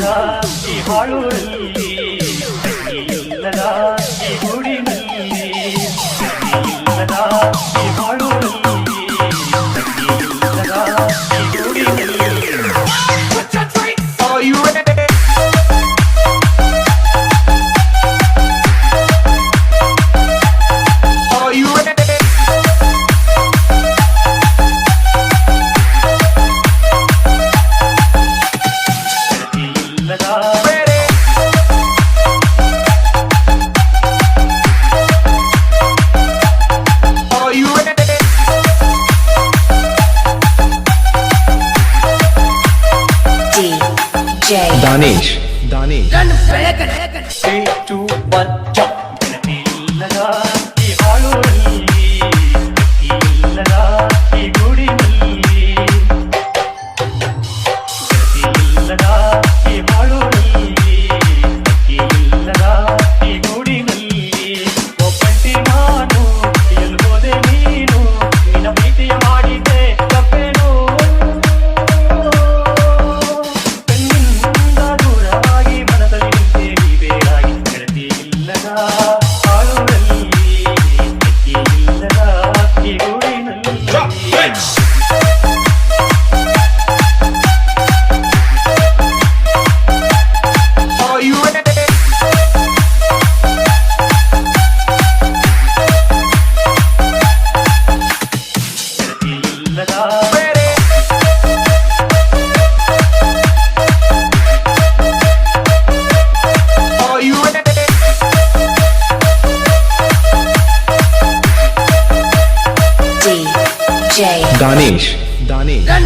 ಈ ಹಾಳೂರಲ್ಲಿ ಇಲ್ಲದ ಈ ಗೂಡಿನಲ್ಲಿ ಇಲ್ಲದ ಈ ಹಾಳೂರಲ್ಲಿ ಇಲ್ಲದ ಈ ಗೂಡಿನಲ್ಲಿ. Are you ready? Are you ready? ಇಲ್ಲದ Ready? Are you ready? DJ Danish. 3, 2, 1 jump. ಇಲ್ಲದ ಈ ಹಾಳೂರಲ್ಲಿ ಇಲ್ಲದ ಈ ಗೂಡಿನಲ್ಲಿ ಇಲ್ಲದ ಈ ಹಾಳೂರಲ್ಲಿ ಇಲ್ಲದ ಈ ಗೂಡಿನಲ್ಲಿ ಒಬ್ಬಂಟಿ ನಾನು ಎಲ್ಲಿ ಹೋದೆ ನೀನು ನಿನ್ನ ಪ್ರೀತಿಯ ಮಾಡಿದ್ದೆ ತಪ್ಪೇನು ಕಣ್ಣಿಂದ ದೂರವಾಗಿ ಮನದಲ್ಲಿ ನಿಂತೇರಿ ಬೇರಾಗಿ ಗೆಳತಿ ಇಲ್ಲದ ಹಾಳೂರಲ್ಲಿ ಇಲ್ಲದ ಈ ಗೂಡಿನಲ್ಲಿ. Are you ready? ಇಲ್ಲದ Ready? Are you ready? DJ Danish. Run,